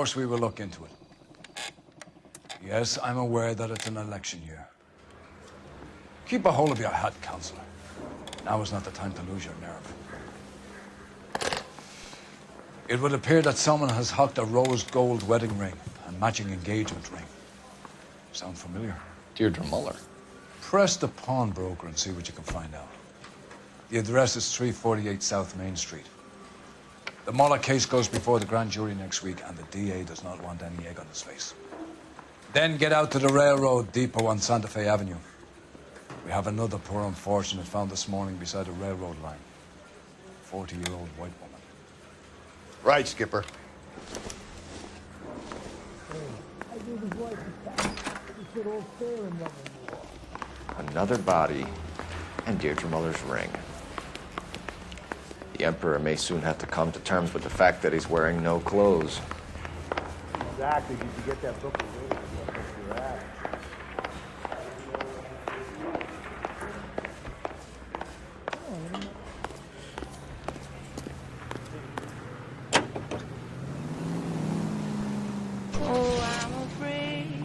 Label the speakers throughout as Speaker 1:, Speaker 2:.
Speaker 1: course we will look into it. Yes, I'm aware that it's an election year. Keep a hold of your hat, Counselor. Now is not the time to lose your nerve. It would appear that someone has hocked a rose gold wedding ring and matching engagement ring. Sound familiar?
Speaker 2: Deirdre Muller.
Speaker 1: Press the pawnbroker and see what you can find out. The address is 348 South Main Street. The Muller case goes before the grand jury next week, and the DA does not want any egg on his face. Then get out to the railroad depot on Santa Fe Avenue. We have another poor unfortunate found this morning beside a railroad line. 40-year-old white woman.
Speaker 3: Right, Skipper.
Speaker 2: Another body and Deirdre Muller's ring. The Emperor may soon have to come to terms with the fact that he's wearing no clothes.
Speaker 4: Exactly. Did you get that book? You're at.
Speaker 5: Oh, I'm afraid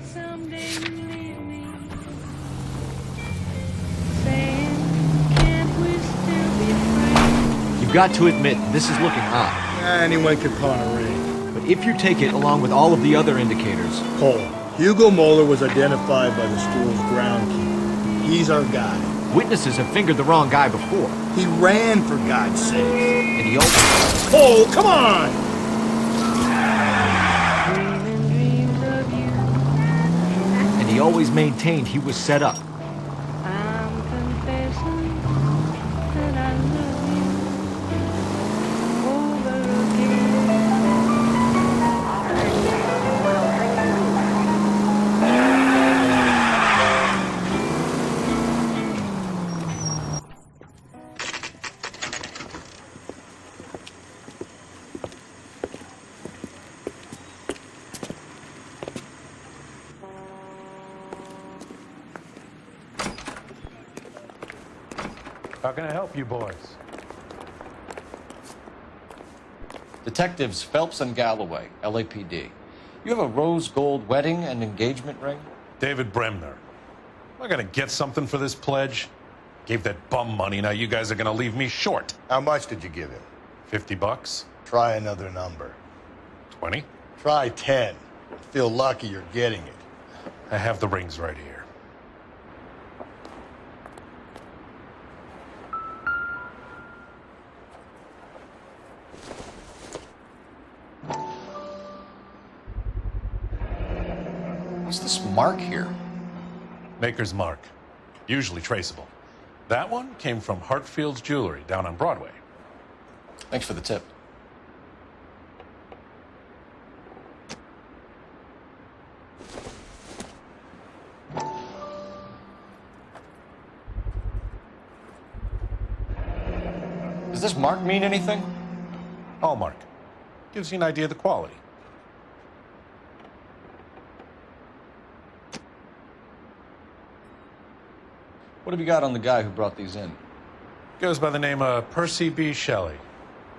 Speaker 5: someday you leave me. Saying, can't we still be friends?
Speaker 6: You've got to admit, this is looking odd.
Speaker 4: Anyone could pawn a ring.
Speaker 6: But if you take it along with all of the other indicators...
Speaker 4: Cole, Hugo Moeller was identified by the stool's groundkeeper. He's our guy.
Speaker 6: Witnesses have fingered the wrong guy before.
Speaker 4: He ran, for God's sake.
Speaker 6: And he also...
Speaker 4: Cole, come on!
Speaker 5: Dreaming dreams of you.
Speaker 6: And he always maintained he was set up.
Speaker 5: I'm confessing that I love you over again.
Speaker 7: How can I help you boys?
Speaker 2: Detectives Phelps and Galloway, LAPD. You have a rose gold wedding and engagement ring?
Speaker 7: David Bremner. Am I gonna get something for this pledge? Gave that bum money, now you guys are gonna leave me short.
Speaker 3: How much did you give him?
Speaker 7: $50?
Speaker 3: Try another number.
Speaker 7: 20?
Speaker 3: Try 10. Feel lucky you're getting it.
Speaker 7: I have the rings right here.
Speaker 2: What's this mark here?
Speaker 7: Maker's mark. Usually traceable. That one came from Hartfield's Jewelry down on Broadway.
Speaker 2: Thanks for the tip. Does this mark mean anything?
Speaker 7: Hallmark. Gives you an idea of the quality.
Speaker 2: What have you got on the guy who brought these in?
Speaker 7: Goes by the name of Percy B. Shelley.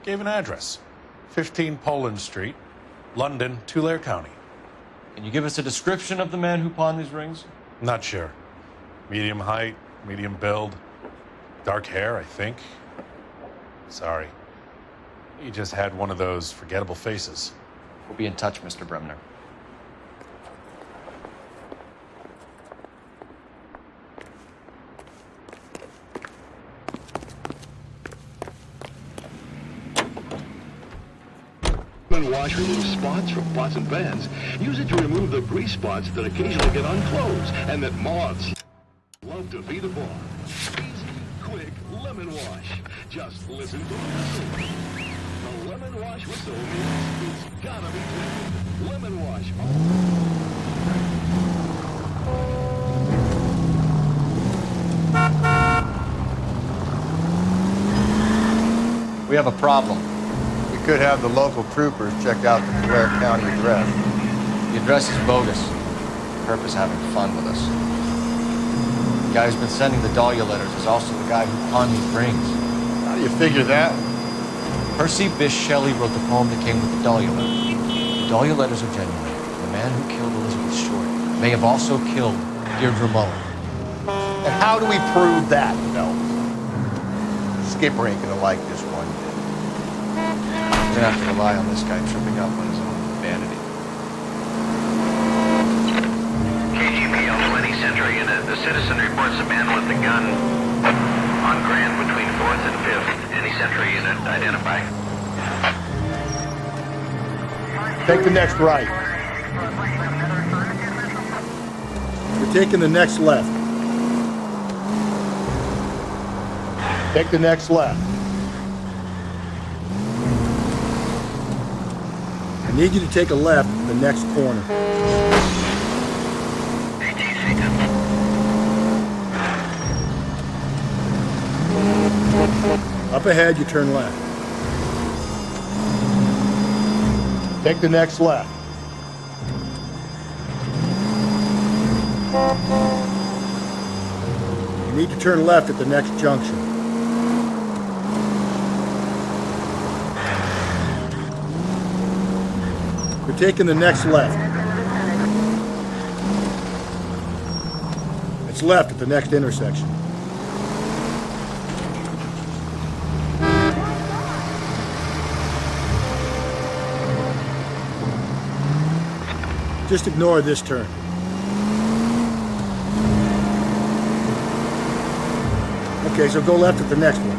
Speaker 7: Gave an address. 15 Poland Street, London, Tulare County.
Speaker 2: Can you give us a description of the man who pawned these rings?
Speaker 7: Not sure. Medium height, medium build. Dark hair, I think. Sorry. He just had one of those forgettable faces.
Speaker 2: We'll be in touch, Mr. Bremner.
Speaker 8: Wash remove spots from pots and pans. Use it to remove the grease spots that occasionally get on clothes and that moths love to feed upon. Easy, quick lemon wash. Just listen to the whistle. The lemon wash whistle means it's gotta be clean. Lemon wash.
Speaker 2: We have a problem.
Speaker 3: We could have the local troopers check out the Tulare County address.
Speaker 2: The address is bogus. Herb is having fun with us. The guy who's been sending the Dahlia letters is also the guy who pawned these rings.
Speaker 3: How do you figure that?
Speaker 2: Percy Bysshe Shelley wrote the poem that came with the Dahlia letter. The Dahlia letters are genuine. The man who killed Elizabeth Short may have also killed Deirdre Mullen.
Speaker 3: And how do we prove that, Phelps? Skipper ain't gonna like this one bit.
Speaker 2: We're gonna have to rely on this guy tripping up on his own vanity.
Speaker 9: KGPL 20 Central Unit. The citizen reports a man with a gun on Grand between 4th and 5th. Any Central Unit identify.
Speaker 3: Take the next right.
Speaker 4: We're taking the next left.
Speaker 3: Take the next left.
Speaker 4: I need you to take a left at the next corner. Up ahead, you turn left.
Speaker 3: Take the next left.
Speaker 4: You need to turn left at the next junction. We're taking the next left. It's left at the next intersection. Just ignore this turn. Okay, so go left at the next one.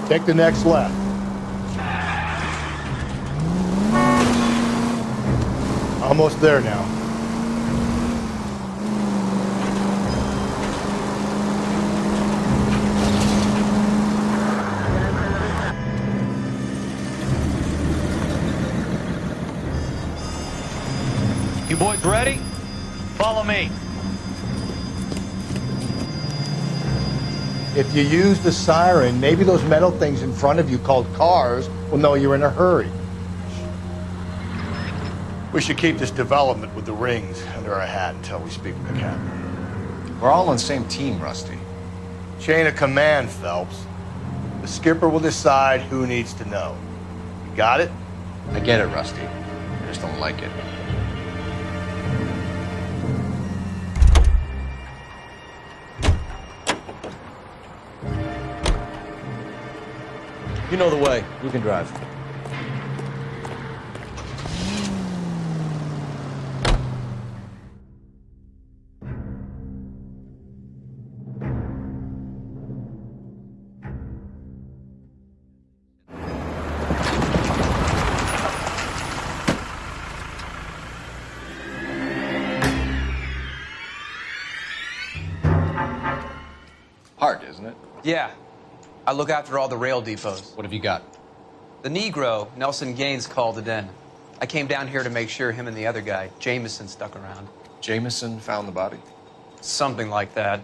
Speaker 3: Take the next left. Almost there now.
Speaker 6: You boys ready? Follow me.
Speaker 3: If you use the siren, maybe those metal things in front of you called cars will know you're in a hurry. We should keep this development with the rings under our hat until we speak with the captain.
Speaker 2: We're all on the same team, Rusty.
Speaker 3: Chain of command, Phelps. The skipper will decide who needs to know. You got it?
Speaker 2: I get it, Rusty. I just don't like it. You know the way. You can drive. Hard, isn't it?
Speaker 10: Yeah. I look after all the rail depots.
Speaker 2: What have you got?
Speaker 10: The Negro, Nelson Gaines, called it in. I came down here to make sure him and the other guy, Jameson, stuck around.
Speaker 2: Jameson found the body?
Speaker 10: Something like that.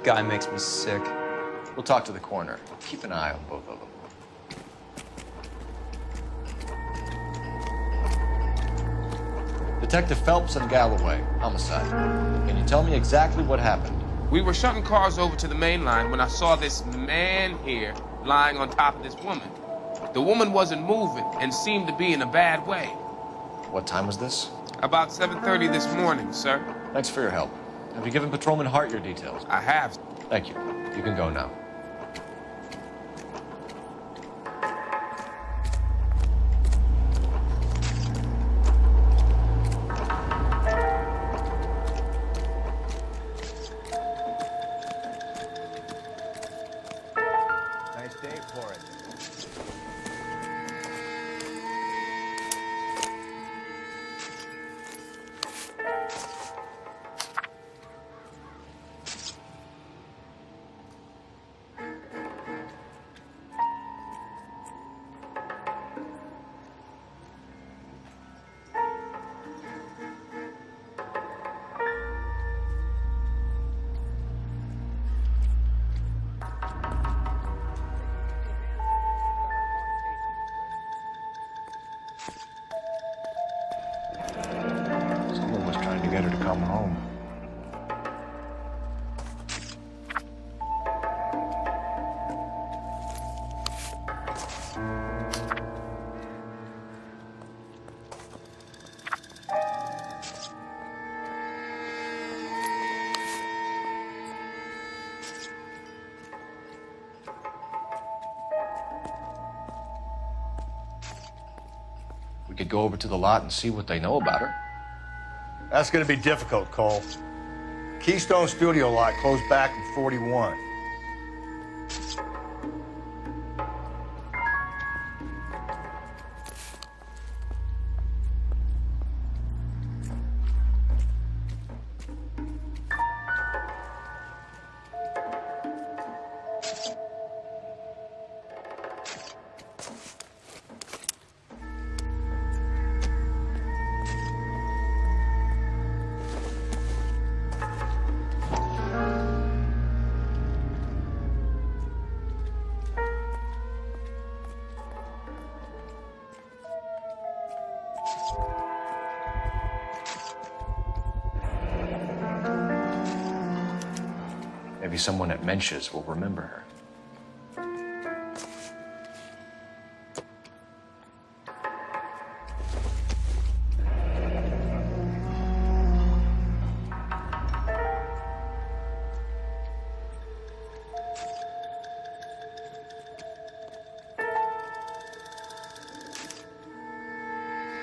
Speaker 10: Guy makes me sick.
Speaker 2: We'll talk to the coroner. Keep an eye on both of them. Detective Phelps and Galloway, homicide. Can you tell me exactly what happened?
Speaker 11: We were shunting cars over to the main line when I saw this man here lying on top of this woman. The woman wasn't moving and seemed to be in a bad way.
Speaker 2: What time was this?
Speaker 11: About 7:30 this morning, sir.
Speaker 2: Thanks for your help. Have you given Patrolman Hart your details?
Speaker 11: I have.
Speaker 2: Thank you. You can go now.
Speaker 3: Nice day for it.
Speaker 2: Someone was trying to get her to come home. We could go over to the lot and see what they know about her.
Speaker 3: That's gonna be difficult, Cole. Keystone Studio lot closed back in 41.
Speaker 2: Maybe someone at Mensch's will remember her.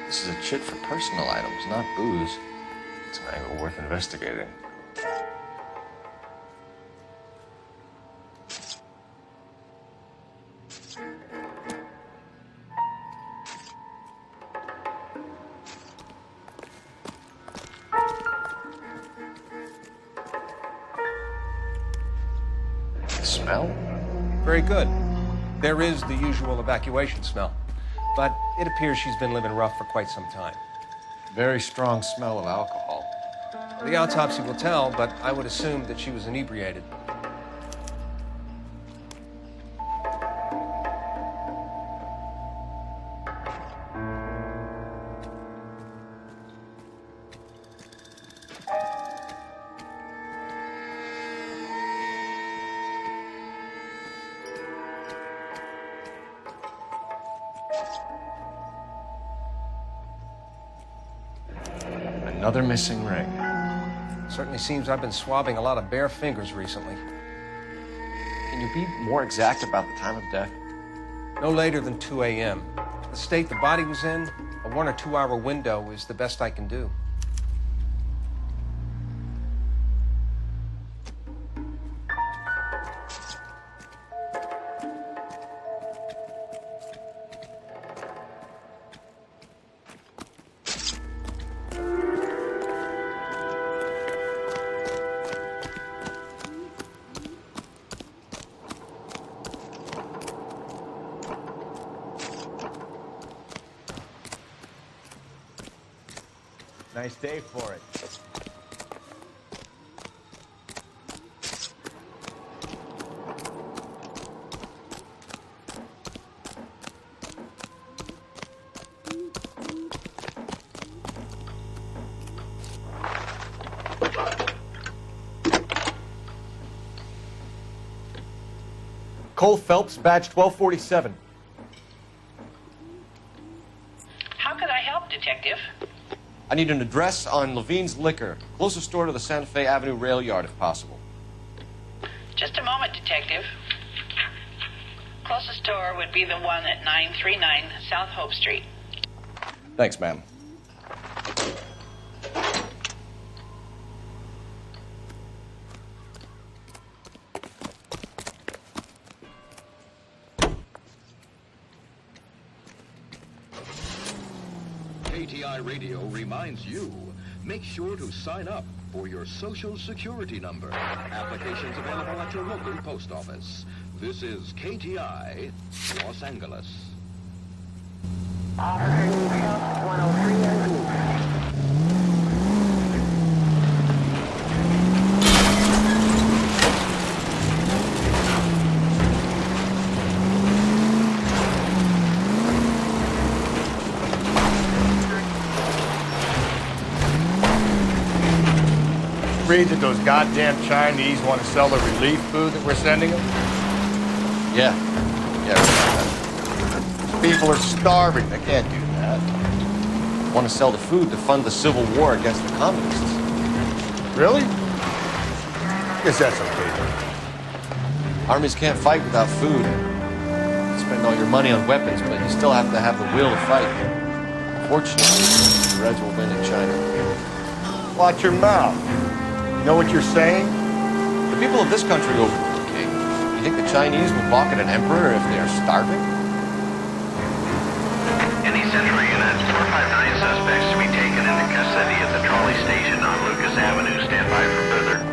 Speaker 2: This is a chit for personal items, not booze. It's an angle worth investigating. Smell?
Speaker 12: Very good. There is the usual evacuation smell, but it appears she's been living rough for quite some time.
Speaker 2: Very strong smell of alcohol.
Speaker 12: The autopsy will tell, but I would assume that she was inebriated.
Speaker 2: Another missing ring.
Speaker 12: Certainly seems I've been swabbing a lot of bare fingers recently.
Speaker 2: Can you be more exact about the time of death?
Speaker 12: No later than 2 a.m. The state the body was in, a 1 or 2 hour window is the best I can do.
Speaker 3: Nice day for it.
Speaker 2: Cole Phelps, badge 1247.
Speaker 13: How could I help, Detective?
Speaker 2: I need an address on Levine's Liquor, closest store to the Santa Fe Avenue rail yard, if possible.
Speaker 13: Just a moment, Detective. Closest store would be the one at 939 South Hope Street.
Speaker 2: Thanks, ma'am.
Speaker 8: KTI Radio reminds you, make sure to sign up for your Social Security number. Applications available at your local post office. This is KTI, Los Angeles.
Speaker 13: Officer House 103 and
Speaker 3: Read that those goddamn Chinese want to sell the relief food that we're sending them?
Speaker 2: Yeah. Yeah.
Speaker 3: People are starving. They can't do that.
Speaker 2: Want to sell the food to fund the civil war against the communists.
Speaker 3: Really? Guess that's okay.
Speaker 2: Armies can't fight without food. You spend all your money on weapons, but you still have to have the will to fight. Unfortunately, the Reds will win in China.
Speaker 3: Watch your mouth. You know what you're saying?
Speaker 2: The people of this country overrule the king. You think the Chinese will balk at an emperor if they are starving?
Speaker 9: Any Central Unit 459 suspects to be taken into custody at the trolley station on Lucas Avenue. Stand by for further.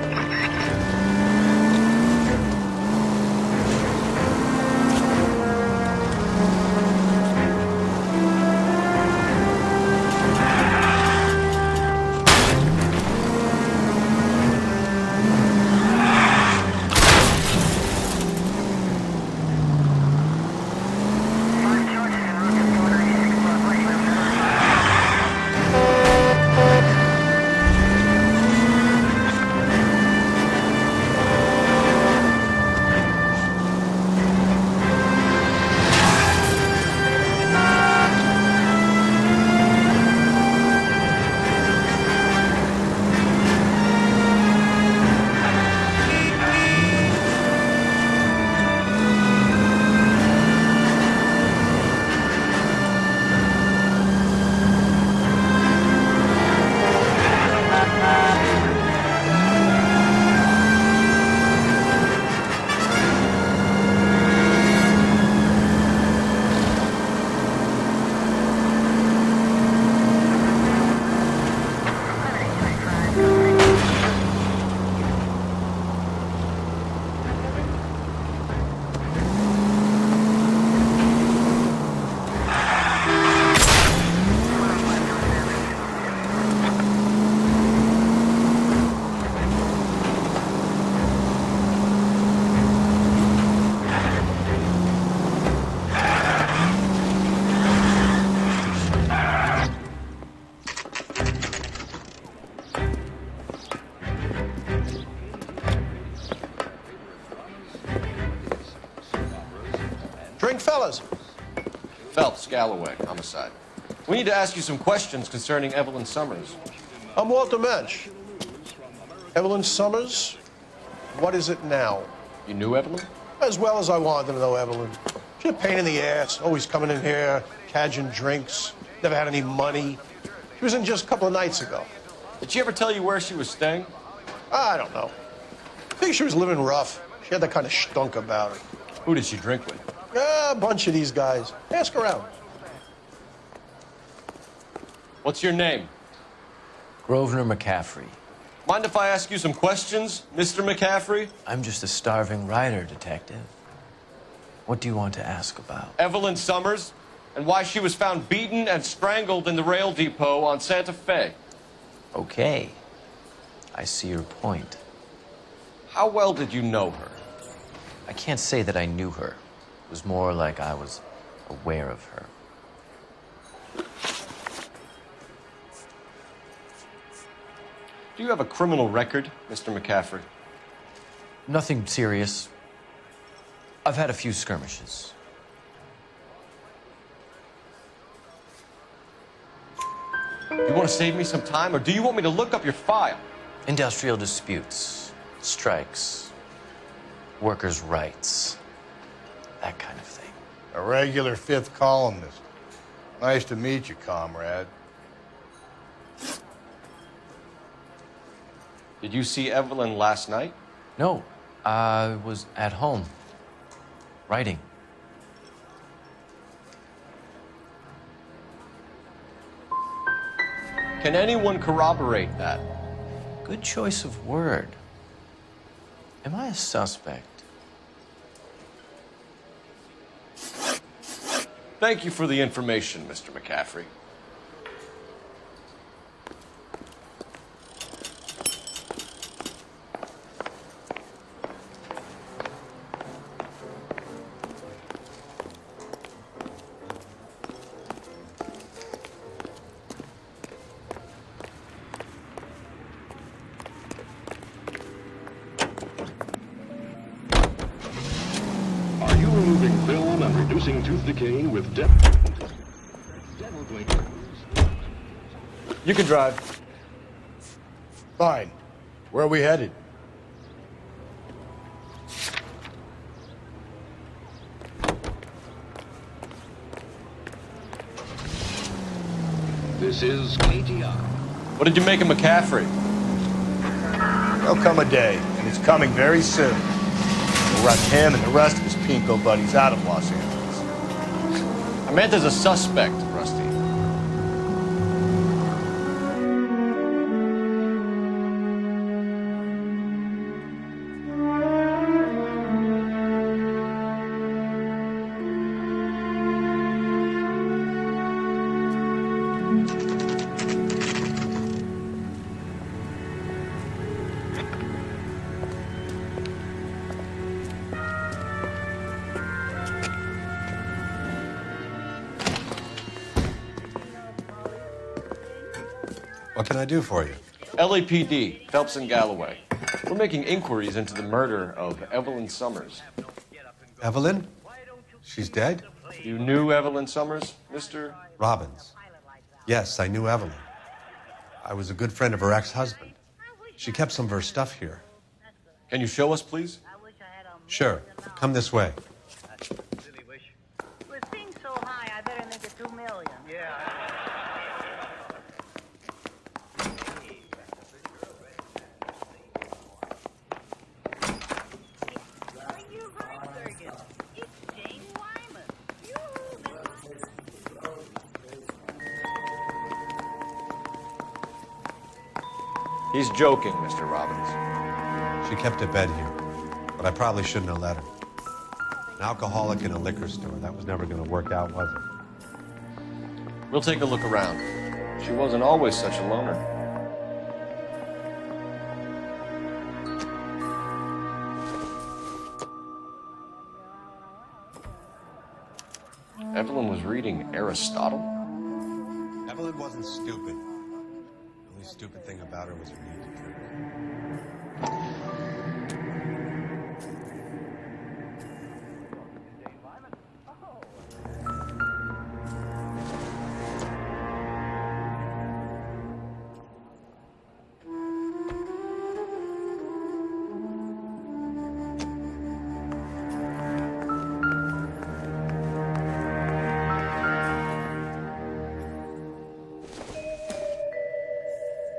Speaker 3: Drink, fellas.
Speaker 2: Phelps, Galloway, homicide. We need to ask you some questions concerning Evelyn Summers.
Speaker 3: I'm Walter Mensch. Evelyn Summers, what is it now?
Speaker 2: You knew Evelyn?
Speaker 3: As well as I wanted to know Evelyn. She's a pain in the ass, always coming in here, cadging drinks, never had any money. She was in just a couple of nights ago.
Speaker 2: Did she ever tell you where she was staying?
Speaker 3: I don't know. I think she was living rough. She had that kind of stunk about her.
Speaker 2: Who did she drink with?
Speaker 3: A bunch of these guys. Ask around.
Speaker 2: What's your name?
Speaker 14: Grosvenor McCaffrey.
Speaker 2: Mind if I ask you some questions, Mr. McCaffrey?
Speaker 14: I'm just a starving writer, detective. What do you want to ask about?
Speaker 2: Evelyn Summers, and why she was found beaten and strangled in the rail depot on Santa Fe.
Speaker 14: Okay. I see your point.
Speaker 2: How well did you know her?
Speaker 14: I can't say that I knew her. It was more like I was aware of her.
Speaker 2: Do you have a criminal record, Mr. McCaffrey?
Speaker 14: Nothing serious. I've had a few skirmishes.
Speaker 2: You want to save me some time, or do you want me to look up your file?
Speaker 14: Industrial disputes, strikes, workers' rights, that kind of thing.
Speaker 3: A regular fifth columnist. Nice to meet you, comrade.
Speaker 2: Did you see Evelyn last night?
Speaker 14: No, I was at home, writing.
Speaker 2: Can anyone corroborate that?
Speaker 14: Good choice of word. Am I a suspect?
Speaker 2: Thank you for the information, Mr. McCaffrey.
Speaker 8: Are you removing film and reducing tooth decay with
Speaker 2: You can drive.
Speaker 3: Fine. Where are we headed?
Speaker 8: This is KTI.
Speaker 2: What did you make of McCaffrey?
Speaker 4: There'll come a day, and it's coming very soon. We'll run him and the rest of his pinko buddies out of Los Angeles.
Speaker 2: I meant as a suspect, Rusty.
Speaker 15: What can I do for you?
Speaker 2: LAPD, Phelps and Galloway. We're making inquiries into the murder of Evelyn Summers.
Speaker 15: Evelyn? She's dead?
Speaker 2: You knew Evelyn Summers, Mr.
Speaker 15: Robbins. Yes, I knew Evelyn. I was a good friend of her ex-husband. She kept some of her stuff here.
Speaker 2: Can you show us, please?
Speaker 15: Sure. Come this way.
Speaker 5: With things so high, I better make it 2 million. Yeah.
Speaker 2: He's joking, Mr. Robbins.
Speaker 15: She kept a bed here, but I probably shouldn't have let her. An alcoholic in a liquor store. That was never going to work out, was it?
Speaker 2: We'll take a look around. She wasn't always such a loner. Evelyn was reading Aristotle?
Speaker 15: Evelyn wasn't stupid. The only stupid thing about her was her need to drink.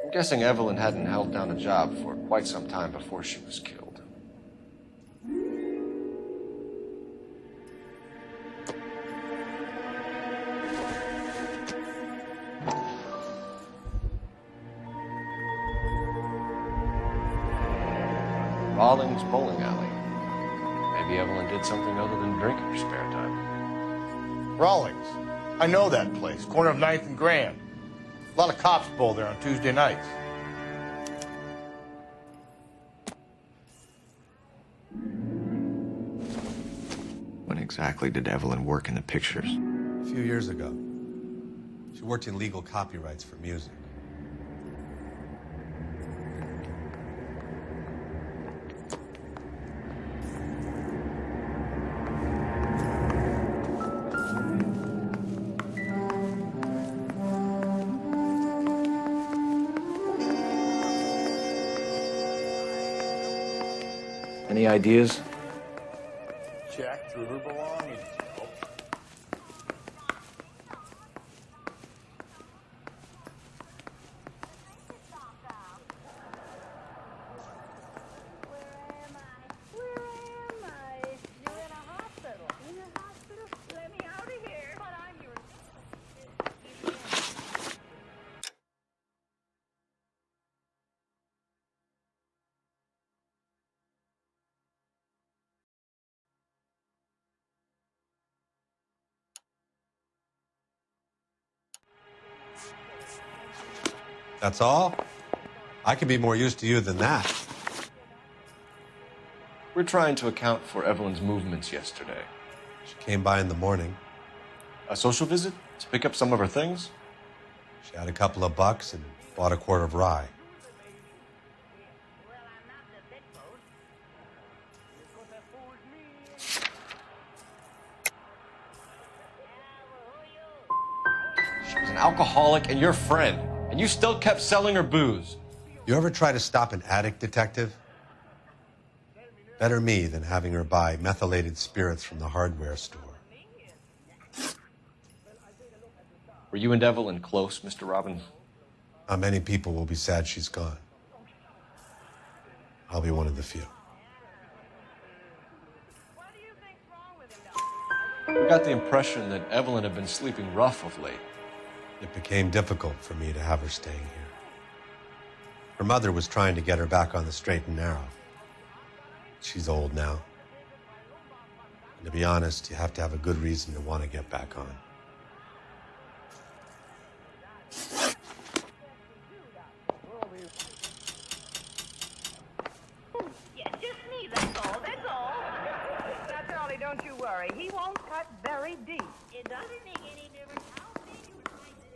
Speaker 2: I'm guessing Evelyn hadn't held down a job for quite some time before she was killed. Rawlings Bowling Alley. Maybe Evelyn did something other than drink in her spare time.
Speaker 4: Rawlings. I know that place. Corner of 9th and Grand. A lot of cops bowl there on Tuesday nights.
Speaker 2: When exactly did Evelyn work in the pictures?
Speaker 15: A few years ago. She worked in legal copyrights for music.
Speaker 2: Any ideas?
Speaker 4: Check through her belongings.
Speaker 15: That's all? I can be more used to you than that.
Speaker 2: We're trying to account for Evelyn's movements yesterday.
Speaker 15: She came by in the morning.
Speaker 2: A social visit? To pick up some of her things?
Speaker 15: She had a couple of bucks and bought a quart of rye.
Speaker 2: She was an alcoholic and your friend, and you still kept selling her booze.
Speaker 15: You ever try to stop an addict, detective? Better me than having her buy methylated spirits from the hardware store.
Speaker 2: Were you and Evelyn close, Mr. Robin?
Speaker 15: Many people will be sad she's gone. I'll be one of the few.
Speaker 2: We got the impression that Evelyn had been sleeping rough of late.
Speaker 15: It became difficult for me to have her staying here. Her mother was trying to get her back on the straight and narrow. She's old now. And to be honest, you have to have a good reason to want to get back on.
Speaker 16: Yeah, just me, that's all, that's all. Now, Charlie, don't you worry. He won't cut very deep. It doesn't make any difference how big you slice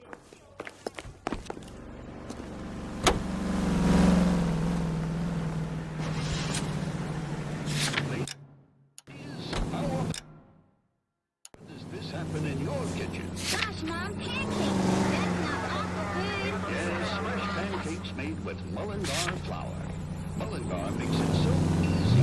Speaker 8: Does this happen in your kitchen?
Speaker 16: Gosh, Mom, pancakes. That's not awful good.
Speaker 8: Yes, fresh pancakes made with Mullingar flour. Mullingar makes it so easy